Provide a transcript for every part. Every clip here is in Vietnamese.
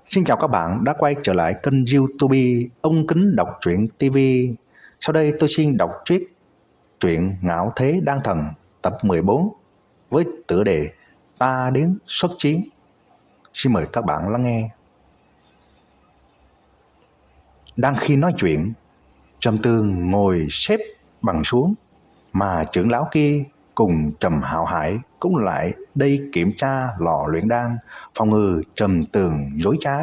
Xin chào các bạn đã quay trở lại kênh YouTube Ông Kính đọc truyện TV. Sau đây tôi xin đọc truyện Ngạo Thế Đan Thần tập 14 với tựa đề Ta Đến Xuất Chiến. Xin mời các bạn lắng nghe. Đang khi nói chuyện, Trầm Tường ngồi xếp bằng xuống, mà trưởng lão kia cùng Trầm Hạo Hải cũng lại đây kiểm tra lò luyện đan, phòng ngừa Trầm Tường dối trá.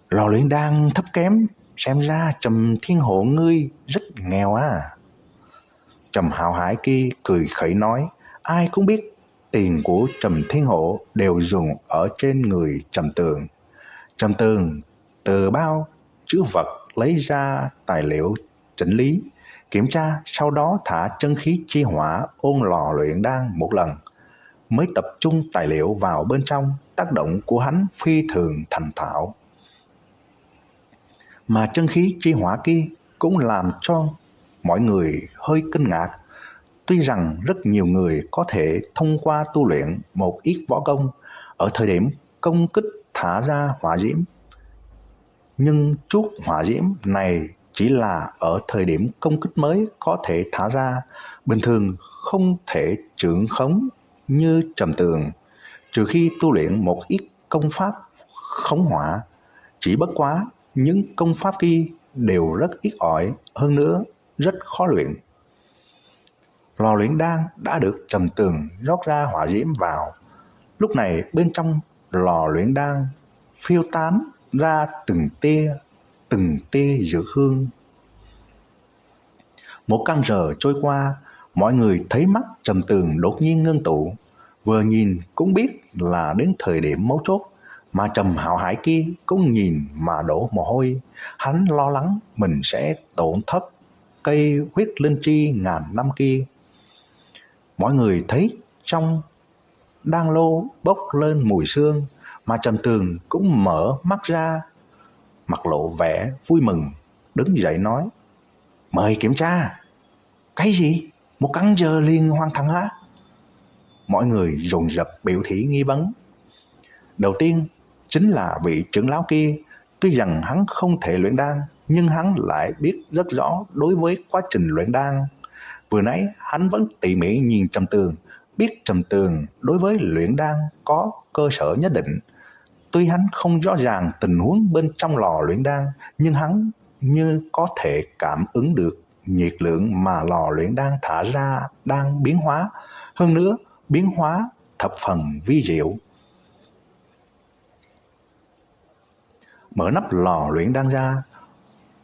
Lò luyện đan thấp kém, xem ra Trầm Thiên Hộ ngươi rất nghèo à. Trầm Hạo Hải kia cười khẩy nói, ai cũng biết tiền của Trầm Thiên Hộ đều dùng ở trên người Trầm Tường. Trầm Tường từ bao chữ vật lấy ra tài liệu chỉnh lý, kiểm tra, sau đó thả chân khí chi hỏa ôn lò luyện đan một lần, mới tập trung tài liệu vào bên trong. Tác động của hắn phi thường thành thạo, mà chân khí chi hỏa kia cũng làm cho mọi người hơi kinh ngạc. Tuy rằng rất nhiều người có thể thông qua tu luyện một ít võ công ở thời điểm công kích thả ra hỏa diễm, nhưng chút hỏa diễm này chỉ là ở thời điểm công kích mới có thể thả ra, bình thường không thể trưởng khống như Trầm Tường, trừ khi tu luyện một ít công pháp khống hỏa. Chỉ bất quá những công pháp kia đều rất ít ỏi, hơn nữa rất khó luyện. Lò luyện đan đã được Trầm Tường rót ra hỏa diễm vào. Lúc này bên trong lò luyện đan phiêu tán ra từng tia dược hương. Một canh giờ trôi qua, mọi người thấy mắt Trầm Tường đột nhiên ngưng tụ, vừa nhìn cũng biết là đến thời điểm mấu chốt. Mà Trầm Hạo Hải kia cũng nhìn mà đổ mồ hôi, hắn lo lắng mình sẽ tổn thất cây huyết linh chi ngàn năm kia. Mọi người thấy trong đan lô bốc lên mùi xương, mà Trầm Tường cũng mở mắt ra, mặt lộ vẻ vui mừng, đứng dậy nói, mời kiểm tra. Cái gì? Một canh giờ liền hoàn thành hả? Mọi người dồn dập biểu thị nghi vấn. Đầu tiên chính là vị trưởng lão kia. Tuy rằng hắn không thể luyện đan, nhưng hắn lại biết rất rõ đối với quá trình luyện đan. Vừa nãy hắn vẫn tỉ mỉ nhìn Trầm Tường, biết Trầm Tường đối với luyện đan có cơ sở nhất định. Tuy hắn không rõ ràng tình huống bên trong lò luyện đan, nhưng hắn như có thể cảm ứng được nhiệt lượng mà lò luyện đan thả ra đang biến hóa, hơn nữa biến hóa thập phần vi diệu. Mở nắp lò luyện đan ra,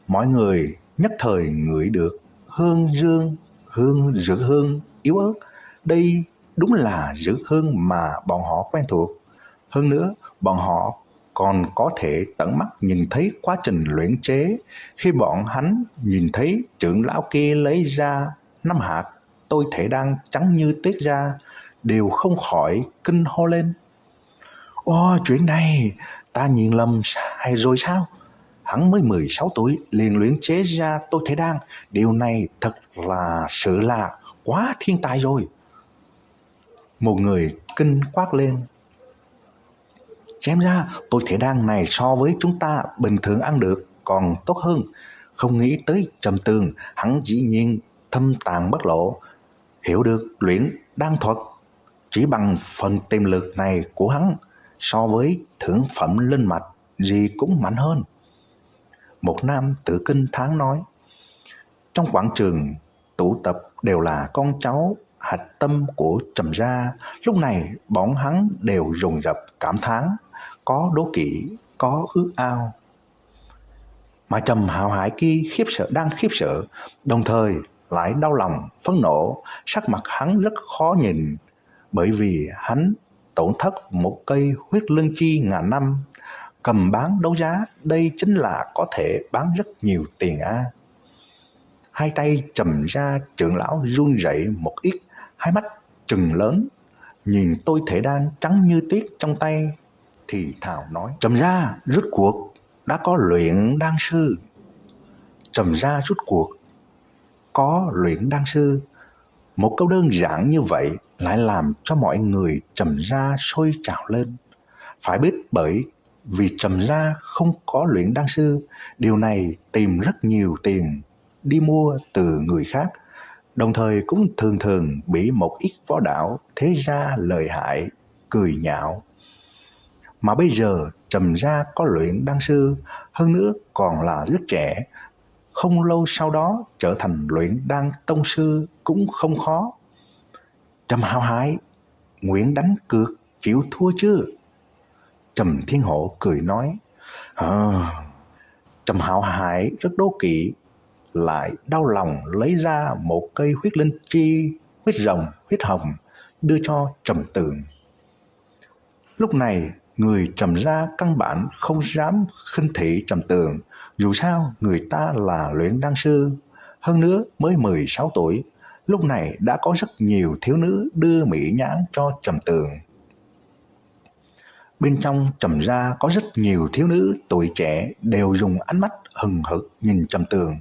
mọi người nhất thời ngửi được dược hương yếu ớt. Đây đúng là dược hương mà bọn họ quen thuộc. Hơn nữa, bọn họ còn có thể tận mắt nhìn thấy quá trình luyện chế. Khi bọn hắn nhìn thấy trưởng lão kia lấy ra 5 hạt tôi thể đan trắng như tuyết ra, đều không khỏi kinh hô lên. Ồ, chuyện này ta nhìn lầm hay rồi sao? Hắn mới 16 tuổi liền luyện chế ra tôi thể đan, điều này thật là sự là quá thiên tài rồi. Một người kinh quát lên. Xem ra tôi thể đan này so với chúng ta bình thường ăn được còn tốt hơn. Không nghĩ tới Trầm Tường, hắn dĩ nhiên thâm tàng bất lộ, hiểu được luyện đan thuật. Chỉ bằng phần tiềm lực này của hắn, so với thượng phẩm linh mạch gì cũng mạnh hơn. Một nam tự kinh thán nói. Trong quảng trường tụ tập đều là con cháu hạch tâm của Trầm gia. Lúc này bọn hắn đều dồn dập cảm thán, có đố kỵ, có ước ao. Mà Trầm Hạo Hải kia đang khiếp sợ, đồng thời lại đau lòng, phẫn nộ. Sắc mặt hắn rất khó nhìn, bởi vì hắn tổn thất một cây huyết linh chi ngàn năm, cầm bán đấu giá, đây chính là có thể bán rất nhiều tiền a. Hai tay Trầm gia trưởng lão run rẩy một ít, hai mắt trừng lớn, nhìn tôi thể đan trắng như tuyết trong tay, thì thào nói, Trầm gia rốt cuộc đã có luyện đan sư. Trầm gia rốt cuộc có luyện đan sư. Một câu đơn giản như vậy lại làm cho mọi người Trầm Gia sôi trào lên. Phải biết bởi vì Trầm Gia không có luyện đan sư, điều này tìm rất nhiều tiền đi mua từ người khác, đồng thời cũng thường thường bị một ít võ đạo thế gia lợi hại cười nhạo. Mà bây giờ Trầm Gia có luyện đan sư, hơn nữa còn là rất trẻ, không lâu sau đó trở thành luyện đan tông sư cũng không khó. Trầm Hạo Hải, nguyện đánh cược chịu thua chưa? Trầm Thiên Hổ cười nói. Trầm Hạo Hải rất đố kỵ, lại đau lòng lấy ra một cây huyết linh chi, huyết rồng, huyết hồng đưa cho Trầm Tường. Lúc này người Trầm Gia căn bản không dám khinh thị Trầm Tường, dù sao người ta là luyện đan sư, hơn nữa mới 16 tuổi, lúc này đã có rất nhiều thiếu nữ đưa mỹ nhãn cho Trầm Tường. Bên trong Trầm Gia có rất nhiều thiếu nữ tuổi trẻ đều dùng ánh mắt hừng hực nhìn Trầm Tường,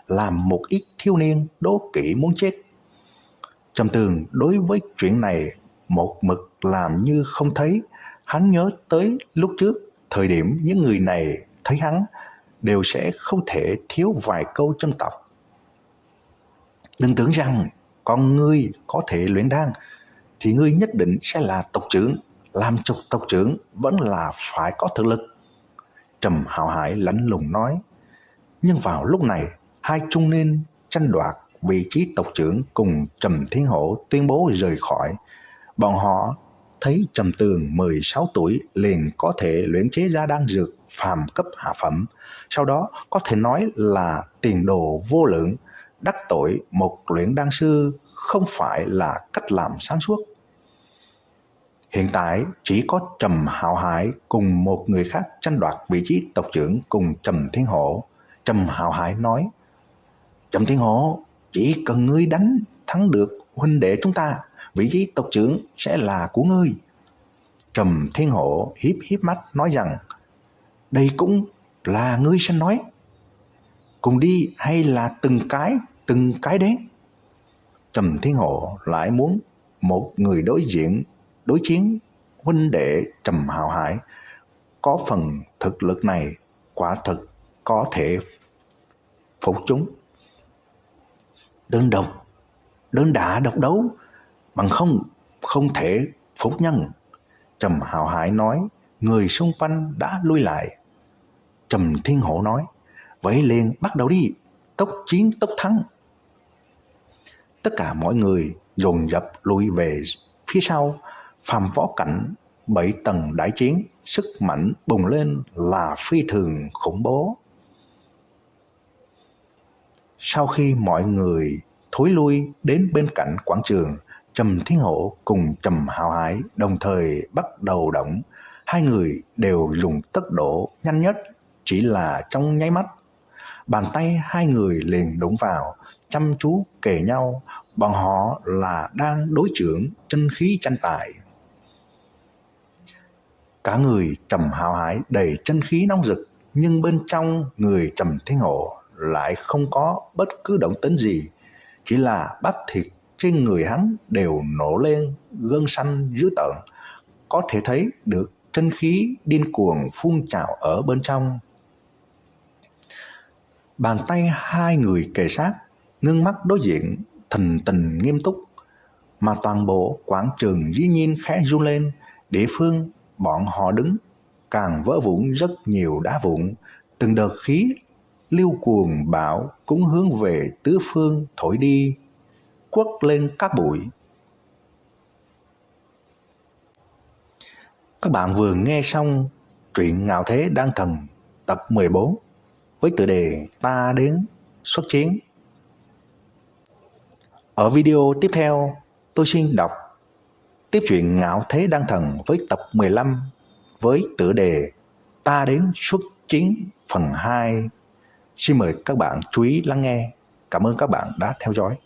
làm một ít thiếu niên đố kỵ muốn chết. Trầm Tường đối với chuyện này một mực làm như không thấy. Hắn nhớ tới lúc trước, thời điểm những người này thấy hắn đều sẽ không thể thiếu vài câu châm tọc. Đừng tưởng rằng con ngươi có thể luyện đan thì ngươi nhất định sẽ là tộc trưởng. Làm tộc trưởng vẫn là phải có thực lực. Trầm Hạo Hải lạnh lùng nói. Nhưng vào lúc này, hai trung niên tranh đoạt vị trí tộc trưởng cùng Trầm Thiên Hổ tuyên bố rời khỏi. Bọn họ thấy Trầm Tường 16 tuổi liền có thể luyện chế ra đan dược phàm cấp hạ phẩm, sau đó có thể nói là tiền đồ vô lượng, đắc tội một luyện đan sư không phải là cách làm sáng suốt. Hiện tại chỉ có Trầm Hạo Hải cùng một người khác tranh đoạt vị trí tộc trưởng cùng Trầm Thiên Hổ. Trầm Hạo Hải nói, Trầm Thiên Hổ, chỉ cần ngươi đánh thắng được huynh đệ chúng ta, vị trí tộc trưởng sẽ là của ngươi. Trầm Thiên Hổ híp híp mắt nói rằng, đây cũng là ngươi sẽ nói. Cùng đi hay là từng cái đến? Trầm Thiên Hổ lại muốn một người đối chiến huynh đệ Trầm Hạo Hải. Có phần thực lực này quả thực có thể phục chúng. Đơn đả độc đấu, bằng không thể phục nhân. Trầm Hạo Hải nói, người xung quanh đã lui lại. Trầm Thiên Hổ nói, vậy liền bắt đầu đi, tốc chiến tốc thắng. Tất cả mọi người dồn dập lùi về phía sau. Phàm võ cảnh 7 tầng đại chiến, sức mạnh bùng lên là phi thường khủng bố. Sau khi mọi người thối lui đến bên cạnh quảng trường, Trầm Thiên Hổ cùng Trầm Hạo Hải đồng thời bắt đầu động. Hai người đều dùng tốc độ nhanh nhất, chỉ là trong nháy mắt. Bàn tay hai người liền đụng vào, chăm chú kề nhau. Bọn họ là đang đối chưởng chân khí tranh tài. Cả người Trầm Hạo Hải đầy chân khí nóng rực, nhưng bên trong người Trầm Thiên Hổ lại không có bất cứ động tĩnh gì, chỉ là bắp thịt trên người hắn đều nổ lên gân xanh dữ tợn, có thể thấy được chân khí điên cuồng phun trào ở bên trong. Bàn tay hai người kề sát, ngưng mắt đối diện, thần tình nghiêm túc, mà toàn bộ quảng trường dĩ nhiên khẽ rung lên. Địa phương bọn họ đứng càng vỡ vụn rất nhiều đá vụn, từng đợt khí lưu cuồng bão cũng hướng về tứ phương thổi đi, quất lên các bụi. Các bạn vừa nghe xong truyện Ngạo Thế Đan Thần tập 14 với tựa đề Ta Đến Xuất Chiến. Ở video tiếp theo, tôi xin đọc tiếp truyện Ngạo Thế Đan Thần với tập 15 với tựa đề Ta Đến Xuất Chiến phần 2. Xin mời các bạn chú ý lắng nghe. Cảm ơn các bạn đã theo dõi.